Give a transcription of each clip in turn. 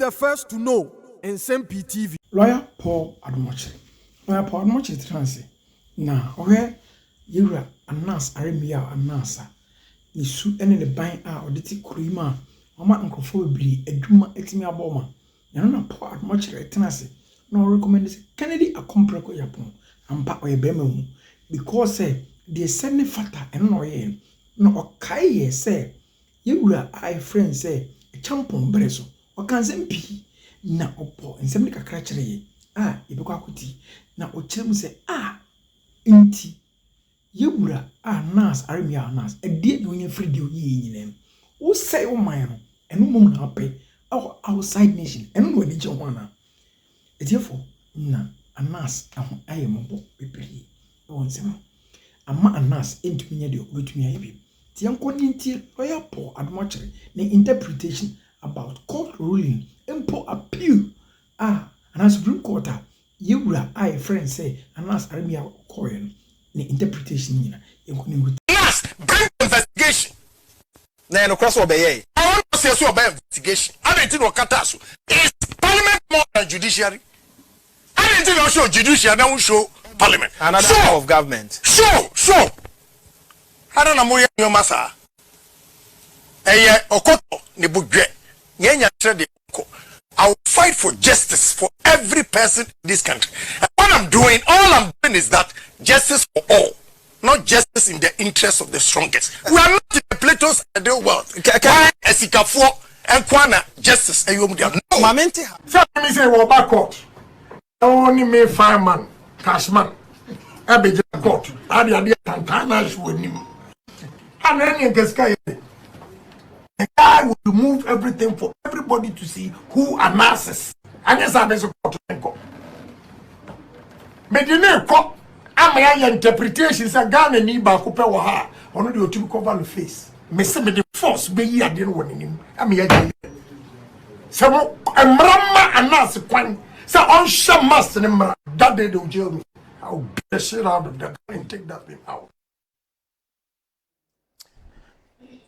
the first to know Nsem-Pii TV. Lawyer Paul Adumoche. Lawyer Paul Adumoche transi. Na ohe yura anas aremia anasa. Ni su ene ne ban a odeti kurima. Mama nkofo bibiri adwuma etimi aboma. Ya na Paul Adumoche transi. No recommend say Kennedy akompreko yapon. Ampa oyebema mu because the sending factor eno ye no okai ye say yura I friend say champon breso okan Nsem-Pii na opo nsem kakra kire ye yebekọ akoti na ochirem say inti yewura nas aremia nas edie bi onye free di oyi nyinem wo say wo man no eno mum na ape outside nation eno no adi je ho ana ediefo na anas aho ayembo bebiri won nsem ama anas entumi nya de obetumi ayebi ti yanko ninti Lawyer Paul Adumoche na interpretation about court ruling impo appeal and Supreme Court yewura friend say anas aremia koyen na interpretation nyina yanko ni yes bring investigation na no cross obey I want to say so about investigation I don't know kataso is parliament more than judiciary I didn't know show judiciary now show parliament another arm of government so I don't know more your massa okoto ne budwe nyenya trade I will fight for justice for every person in this country. And what I'm doing, all I'm doing is that justice for all, not justice in the interest of the strongest. We are not in the Plato's ideal world. Why esikafo and kwana justice no. Mamente so me say we back court. Only me fireman, cashman. Abeja court. Adi tantana shwonim. And any keskai the guy will remove everything for everybody to see who announces. And yes, I'm a court. Medine ko amaya interpretations a Ghana ni ba ko pe wo ha ono de otu cover the face. Me se me the force be yi ade no wonim. Amaya ji. Se mo emrama announce kwan se on shamas ne mra that day they will jail me. I'll beat the shit out of that guy and take that thing out.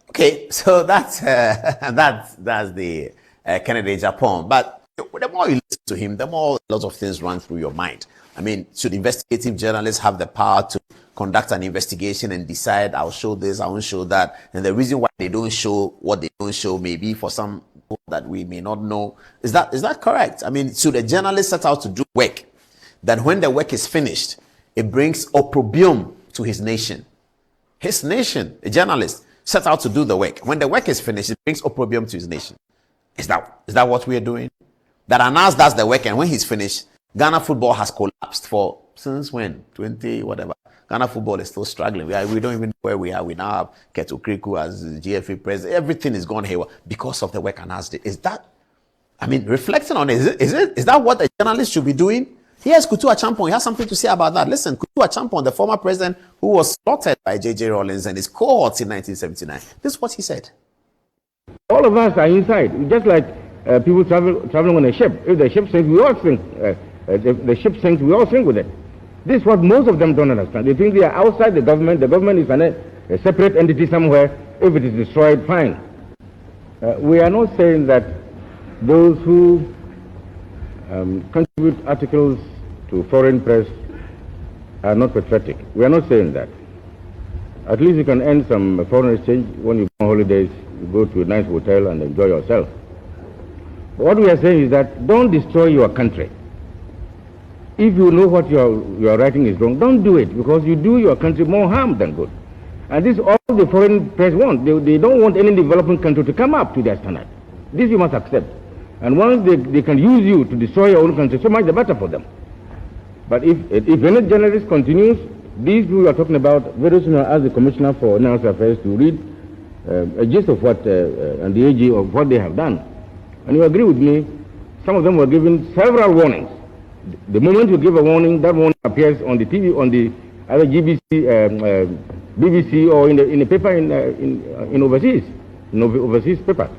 Okay, so that's the Kennedy Japan. But the more you listen to him, the more lots of things run through your mind. I mean, should investigative journalists have the power to conduct an investigation and decide, I'll show this, I won't show that? And the reason why they don't show what they don't show may be for some that we may not know. Is that correct? I mean, should a journalist set out to do work, that when the work is finished, it brings opprobrium to his nation? His nation, a journalist, set out to do the work. When the work is finished, it brings opprobrium to his nation. Is that what we are doing? That Anas does the work, and when he's finished, Ghana football has collapsed for since when? 20 whatever. Ghana football is still struggling. We don't even know where we are. We now have Keto Kriku as GFA president. Everything is gone haywire because of the work Anas did. Is that, I mean, reflecting on it, is that what a journalist should be doing? Yes, Kutu Achampong, he has something to say about that. Listen, Kutu Achampong, the former president who was slaughtered by J.J. Rawlings and his cohorts in 1979. This is what he said. All of us are inside, just like people traveling on a ship. If the ship sinks, we all sink. If the ship sinks, we all sink with it. This is what most of them don't understand. They think they are outside the government. The government is a separate entity somewhere. If it is destroyed, fine. We are not saying that those who contribute articles to foreign press are not patriotic. We are not saying that. At least you can earn some foreign exchange when you go on holidays, you go to a nice hotel and enjoy yourself. But what we are saying is that don't destroy your country. If you know what you are writing is wrong, don't do it, because you do your country more harm than good. And this is all the foreign press want. They don't want any developing country to come up to their standard. This you must accept. And once they can use you to destroy your own country, so much the better for them. But if any journalist continues, these people you are talking about, very soon I'll ask the Commissioner for National Affairs to read a gist of what, and the AG of what they have done. And you agree with me, some of them were given several warnings. The moment you give a warning, that warning appears on the TV, on the either BBC or in the paper in overseas paper.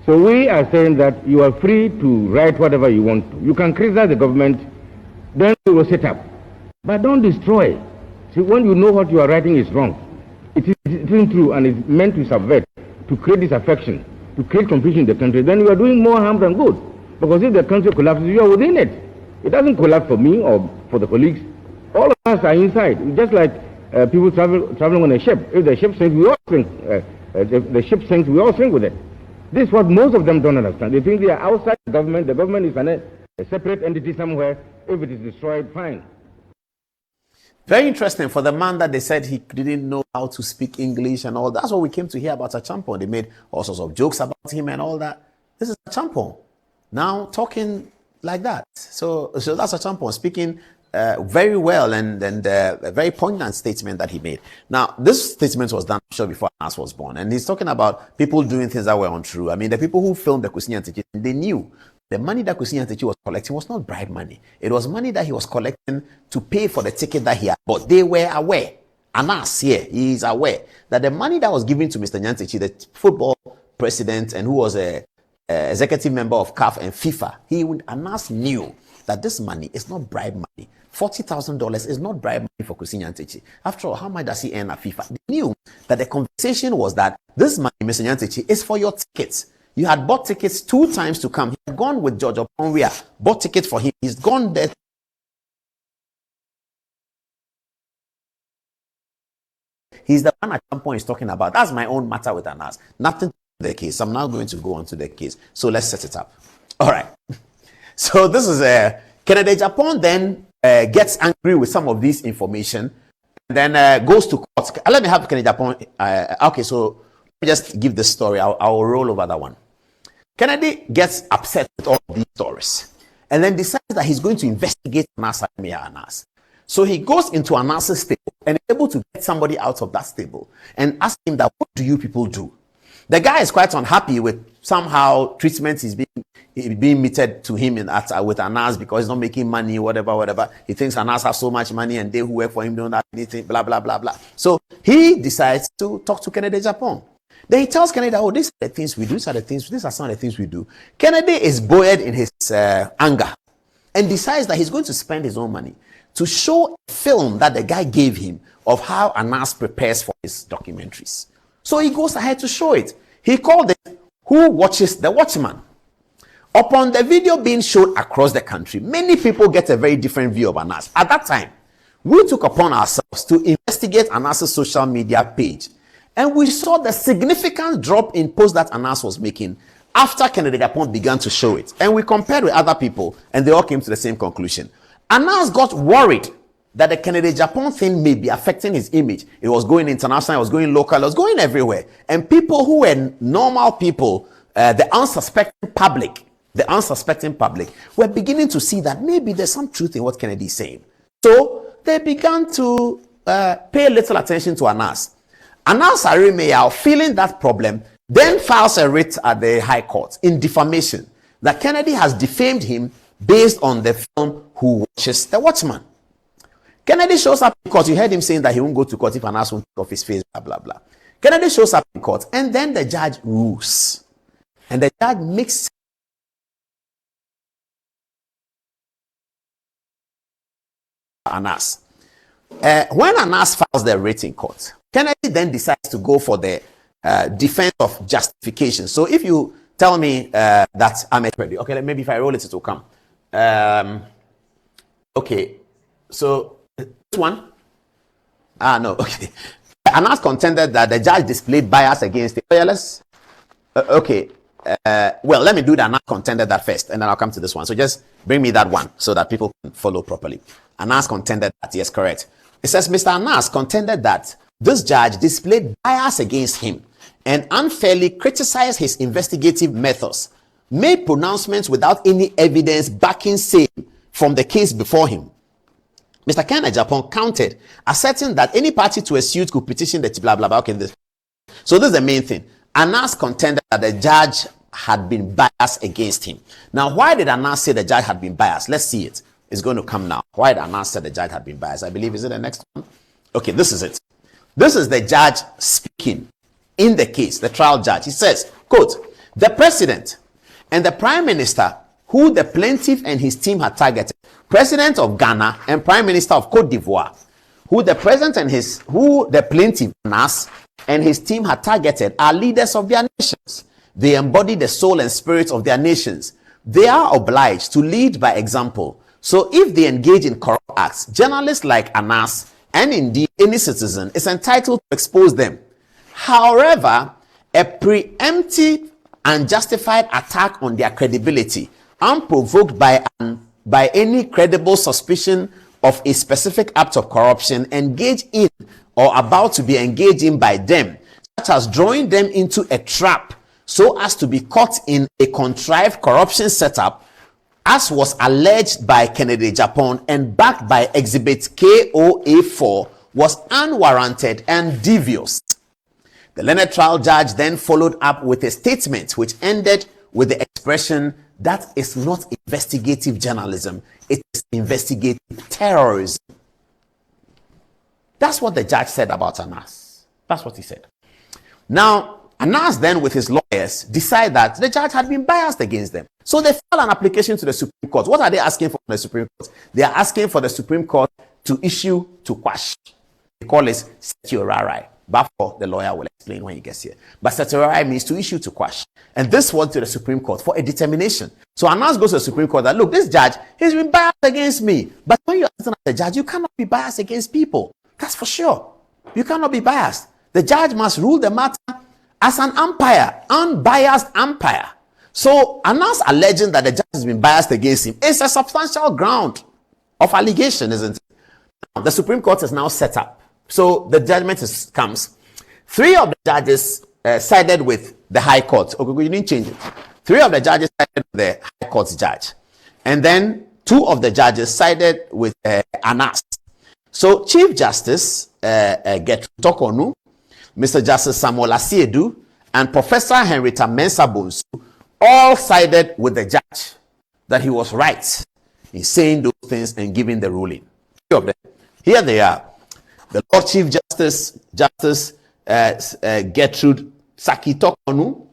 So we are saying that you are free to write whatever you want to. You can criticize the government, then you will set up. But don't destroy. See, when you know what you are writing is wrong, it isn't true and it's meant to subvert, to create disaffection, to create confusion in the country, then you are doing more harm than good. Because if the country collapses, you are within it. It doesn't collapse for me or for the colleagues. All of us are inside. Just like people traveling on a ship. If the ship sinks, we all sink. If the ship sinks, we all sink with it. This is what most of them don't understand. They think they are outside the government. The government is a separate entity somewhere. If it is destroyed, fine. Very interesting for the man that they said he didn't know how to speak English and all. That's what we came to hear about Nsem-Pii. They made all sorts of jokes about him and all that. This is Nsem-Pii now talking like that. So that's Nsem-Pii speaking very well and a very poignant statement that he made. Now, this statement was done, I'm sure, before Anas was born. And he's talking about people doing things that were untrue. I mean, the people who filmed the Kwesi Nyantakyi, they knew the money that Kwesi Nyantakyi was collecting was not bribe money. It was money that he was collecting to pay for the ticket that he had bought. They were aware. Anas here, he is aware that the money that was given to Mr. Nyantakyi, the football president and who was a executive member of CAF and FIFA, Anas knew that this money is not bribe money. $40,000 is not bribe money for Kwesi Nyantakyi. After all, how much does he earn at FIFA? They knew that the conversation was that this money, Mr. Nyantakyi, is for your tickets. You had bought tickets 2 times to come. He had gone with George Oponwia, bought tickets for him. He's gone there. He's the one at some point is talking about. That's my own matter with Anas. Nothing to do with the case. I'm now going to go on to the case. So let's set it up. All right. So this is Kennedy Japan then gets angry with some of this information and then goes to court. Let me have Kennedy Japan. Okay, so let me just give this story. I'll roll over that one. Kennedy gets upset with all these stories and then decides that he's going to investigate Anas. So he goes into Anas's stable and is able to get somebody out of that stable and ask him that, what do you people do? The guy is quite unhappy with somehow treatment is being meted to him with Anas because he's not making money, whatever. He thinks Anas has so much money and they who work for him don't have anything, blah, blah, blah, blah. So he decides to talk to Kennedy Japan. Then he tells Kennedy, oh, these are the things we do, these are some of the things we do. Kennedy is buoyed in his anger and decides that he's going to spend his own money to show a film that the guy gave him of how Anas prepares for his documentaries. So he goes ahead to show it. He called it Who Watches the Watchman. Upon the video being shown across the country, many people get a very different view of Anas. At that time, we took upon ourselves to investigate Anas's social media page. And we saw the significant drop in posts that Anas was making after Kennedy Japan began to show it. And we compared with other people, and they all came to the same conclusion. Anas got worried that the Kennedy Japan thing may be affecting his image. It was going international, it was going local, it was going everywhere. And people who were normal people, the unsuspecting public, were beginning to see that maybe there's some truth in what Kennedy is saying. So they began to pay little attention to Anas. Anas Arimeyao, feeling that problem, then files a writ at the High Court in defamation that Kennedy has defamed him based on the film Who Watches the Watchman. Kennedy shows up in court. You heard him saying that he won't go to court if Anas won't take off his face, blah, blah, blah. Kennedy shows up in court, and then the judge rules. And the judge makes Anas. When Anas files the writ in court, Kennedy then decides to go for the defense of justification. So if you tell me that I'm ready, okay, maybe if I roll it will come. Okay, so this one, no, okay. Anas contended that the judge displayed bias against him. Okay, well, let me do that. Anas contended that first, and then I'll come to this one. So just bring me that one so that people can follow properly. Anas contended that, yes, correct. It says Mr. Anas contended that this judge displayed bias against him and unfairly criticized his investigative methods, made pronouncements without any evidence backing same from the case before him. Mr. Kennedy Japan countered, asserting that any party to a suit could petition the blah blah blah. Okay, so this is the main thing. Anas contended that the judge had been biased against him. Now, why did Anas say the judge had been biased? Let's see it. It's going to come now. Why did Anas say the judge had been biased? I believe, is it the next one? Okay, this is it. This is the judge speaking in the case, the trial judge. He says, quote, the president and the prime minister who the plaintiff and his team had targeted, president of Ghana and prime minister of Cote d'Ivoire, who the plaintiff Anas and his team had targeted, are leaders of their nations. They embody the soul and spirit of their nations. they are obliged to lead by example. So if they engage in corrupt acts, journalists like Anas and indeed any citizen is entitled to expose them. However, a preemptive and justified attack on their credibility, unprovoked by any credible suspicion of a specific act of corruption engaged in or about to be engaged in by them, such as drawing them into a trap so as to be caught in a contrived corruption setup, as was alleged by Kennedy Japan and backed by Exhibit KOA4, was unwarranted and devious. The learned trial judge then followed up with a statement which ended with the expression that is not investigative journalism, it is investigative terrorism. That's what the judge said about Anas. That's what he said. Now, Anas then with his lawyers decide that the judge had been biased against them. So they filed an application to the Supreme Court. What are they asking for the Supreme Court? They are asking for the Supreme Court to issue to quash. They call it certiorari. But the lawyer will explain when he gets here. But certiorari means to issue to quash. And this went to the Supreme Court for a determination. So Anas goes to the Supreme Court that, look, this judge, he's been biased against me. But when you're sitting as a judge, you cannot be biased against people. That's for sure. You cannot be biased. The judge must rule the matter as an umpire, unbiased umpire. So Anas alleging that the judge has been biased against him is a substantial ground of allegation, isn't it? Now, the Supreme Court is now set up. So the judgment comes. 3 of the judges sided with the High Court. Okay, you didn't change it. 3 of the judges sided with the High Court's judge. And then 2 of the judges sided with Anas. So Chief Justice Gertrude Tokonu, Mr. Justice Samuel Asiedu, and Professor Henrietta Mensah-Bonsu all sided with the judge that he was right in saying those things and giving the ruling. 3 of them. Here they are. The Lord Chief Justice, Gertrude Saki Tokonu,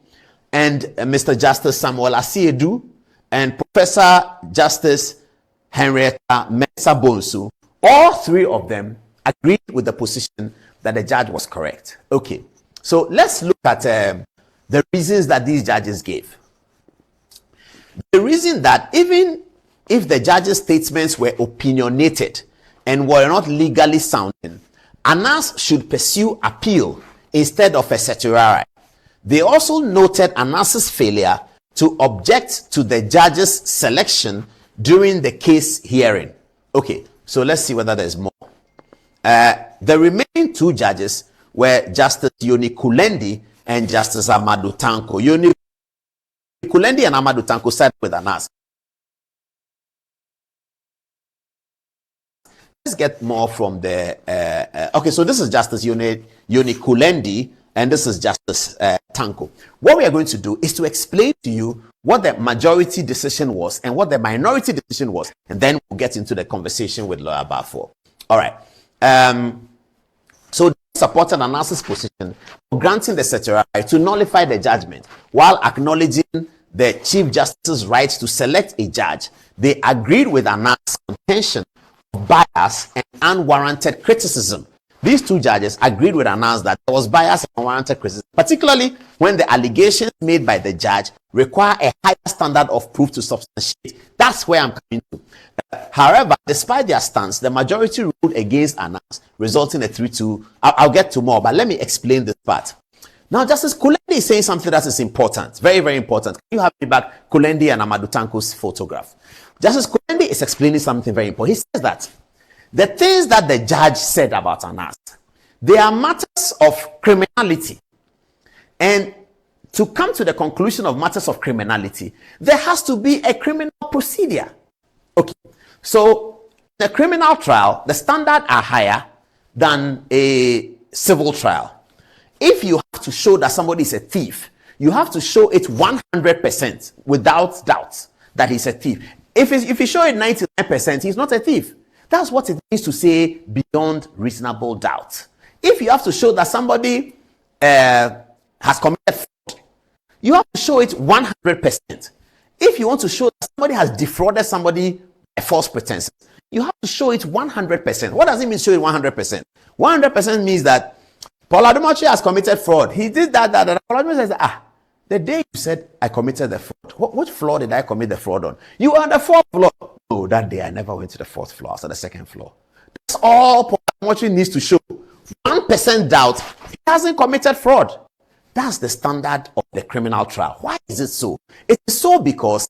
and Mr. Justice Samuel Asiedu, and Professor Justice Henrietta Mensah-Bonsu, all 3 of them agreed with the position that the judge was correct. Okay, so let's look at the reasons that these judges gave. The reason that even if the judge's statements were opinionated and were not legally sounding, Anas should pursue appeal instead of a certiorari. They also noted Anas's failure to object to the judge's selection during the case hearing. Okay, so let's see whether there's more. The remaining 2 judges were Justice Yoni Kulendi and Justice Amadou Tanko. Yoni Kulendi and Amadou Tanko sided with Anas. Let's get more from the okay, so this is Justice Yoni Kulendi and this is Justice Tanko. What we are going to do is to explain to you what the majority decision was and what the minority decision was, and then we'll get into the conversation with Lawyer Bafo. All right. So they supported Anas's position for granting the certiorari to nullify the judgment while acknowledging the Chief Justice's right to select a judge. They agreed with Anas's contention of bias and unwarranted criticism. These 2 judges agreed with Anas that there was bias and unwarranted criticism, particularly when the allegations made by the judge require a higher standard of proof to substantiate. That's where I'm coming to. However, despite their stance, the majority ruled against Anas, resulting in a 3-2. I'll get to more, but let me explain this part. Now, Justice Kulendi is saying something that is important, very, very important. Can you have me back Kulendi and Amadou Tanko's photograph? Justice Kulendi is explaining something very important. He says that the things that the judge said about Anas, they are matters of criminality. And to come to the conclusion of matters of criminality, there has to be a criminal procedure. Okay, so in a criminal trial, the standards are higher than a civil trial. If you have to show that somebody is a thief, you have to show it 100% without doubt that he's a thief. If you show it 99%, he's not a thief. That's what it means to say beyond reasonable doubt. If you have to show that somebody has committed fraud, you have to show it 100%. If you want to show that somebody has defrauded somebody by false pretenses, you have to show it 100%. What does it mean show it 100%? 100% means that Paul Ademochi has committed fraud. He did that. Paul Ademochi says, The day you said I committed the fraud, which floor did I commit the fraud on? You are on the 4th floor. No, that day I never went to the 4th floor. I was on the 2nd floor. That's all Paul Amochi needs to show. 1% doubt, he hasn't committed fraud. That's the standard of the criminal trial. Why is it so? It is so because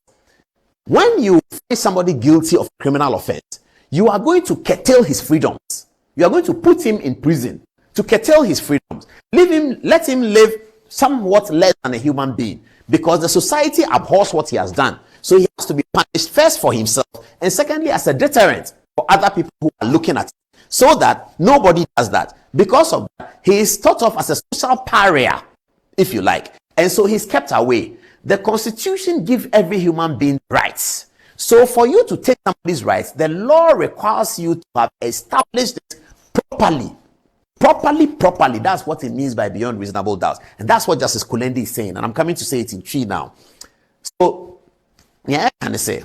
when you find somebody guilty of criminal offense, you are going to curtail his freedoms. You are going to put him in prison to curtail his freedoms. Let him live somewhat less than a human being, because the society abhors what he has done. So he has to be punished first for himself, and secondly as a deterrent for other people who are looking at him, so that nobody does that. Because of that, he is thought of as a social pariah, if you like, and so he's kept away. The Constitution gives every human being rights. So for you to take somebody's rights, the law requires you to have established it properly. Properly. That's what it means by beyond reasonable doubt. And that's what Justice Kulendi is saying. And I'm coming to say it in Twi now. So, yeah, can I say?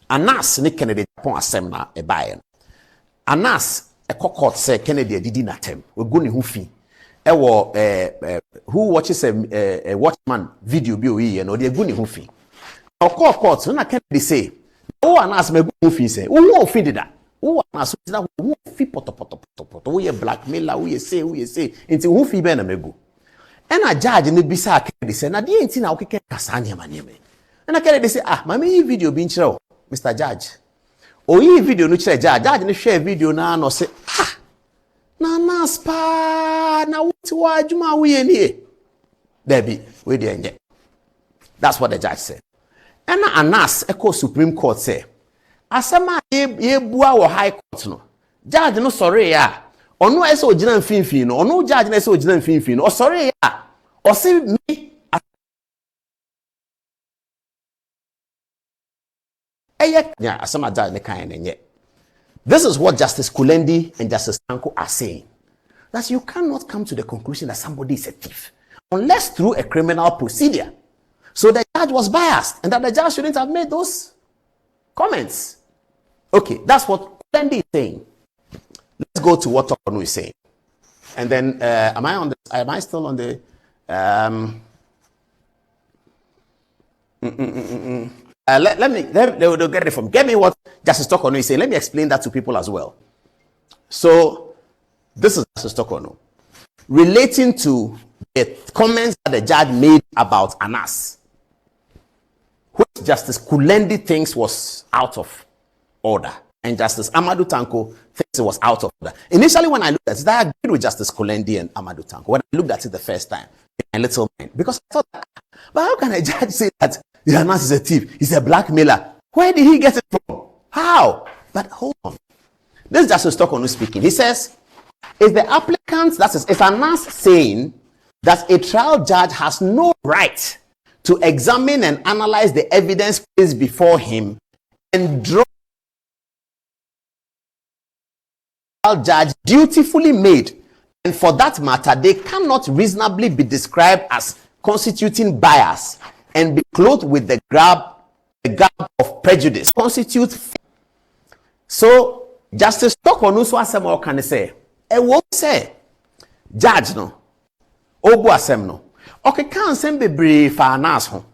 Anas, Nick Kennedy, upon a seminar, a buyer. Anas, a court say Kennedy did not attempt. We're going to Hufi. Who watches a Watchman video, BOE, and they're going to Hufi. Our court, when I Kennedy say, oh, Anas, me go Hufi, say, who offended that? Who Anas, who fi poto, who ye blackmailer, who ye say, until who fi ben amego. And a judge in the bisa Kennedy say, na di enti na okeke kasanya maneme. And I Kennedy say, mami video bin chiro, Mr. Judge. O yi video no chire judge no share video na no say, na naspa na wuti wa adwuma wo ye nie. Debi, we dey enje. That's what the judge said. And Anas echo Supreme Court say, asema ye bua wo high court no. Judge no sorry ya. Ono ese ogina mfinfin no. Ono judge na ese ogina mfinfin no. O sorry ya. O say me yeah, asema judge ne kan enye. This is what Justice Kulendi and Justice Tanko are saying. That you cannot come to the conclusion that somebody is a thief unless through a criminal procedure. So the judge was biased, and that the judge shouldn't have made those comments. Okay, that's what Kulendi is saying. Let's go to what Tokonu is saying. And then, am I still on the, let me get it from, get me what Justice Tokonu is saying. Let me explain that to people as well. So, this is Justice Tokonu relating to the comments that the judge made about Anas, which Justice Kulendi thinks was out of order, and Justice Amadou Tanko thinks it was out of order. Initially, when I looked at it, I agreed with Justice Kulendi and Amadou Tanko when I looked at it the first time in my little mind, because I thought, but how can a judge say that Anas is a thief, he's a blackmailer? Where did he get it from? How? But hold on. This is Justice Tokonu speaking. He says, is the applicant, that is Anas saying that a trial judge has no right to examine and analyze the evidence placed before him and draw judge dutifully made, and for that matter they cannot reasonably be described as constituting bias and be clothed with the garb of prejudice constitute. So Justice Tokonu so asem o kan say e wo say judge no obu asem no okay kan sem bebre fa Anas ho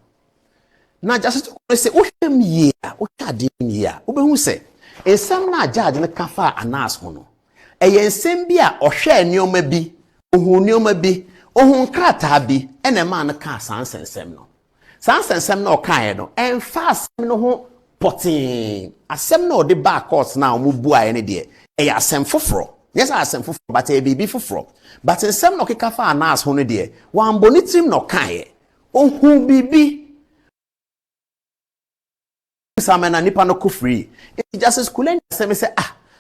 na Justice Tokonu say o hwem ye o tade ye o be hu say ensem na judge no ka fa Anas ho no eye nsem bi a ohwe nioma bi ohu nioma bi ohu krata bi ene ma no ka sansensem no sansensem no kan no en fa asem no ho potin asem no de back court na omu bua ene de eye asem foforo. Yes, asem foforo but e bibi foforo, but nsem no keka fa Anas ho no de wan bonitrim no kan ohu bibi samena nipa no ko free. Justice Kulendi asem say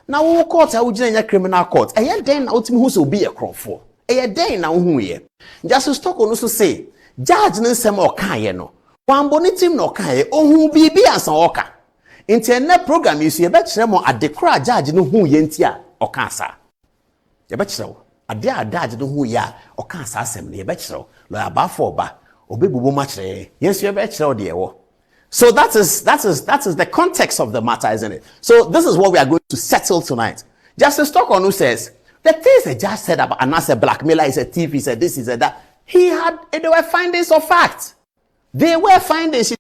na wo court a wo gina nya criminal court eye den na otimi hu so be a crofo eye den na wo hu ye. Justice Tokonu so say judge no nsem o kan ye no wan bonitim no kan ye ohu bibi ansan oka internet program yi so ye be kire mo adekora judge no hu ye ntia oka asa ye be kire wo ade a judge no hu ya oka asa asem ne ye be kire wo lo abafo ba obebubo ma kire ye so ye be kire wo de ye wo. So that is the context of the matter, isn't it? So this is what we are going to settle tonight. Justice Tokonu says the things the judge said about Anas a blackmailer, is a thief, he said this, he said that. There were findings of fact. There were findings in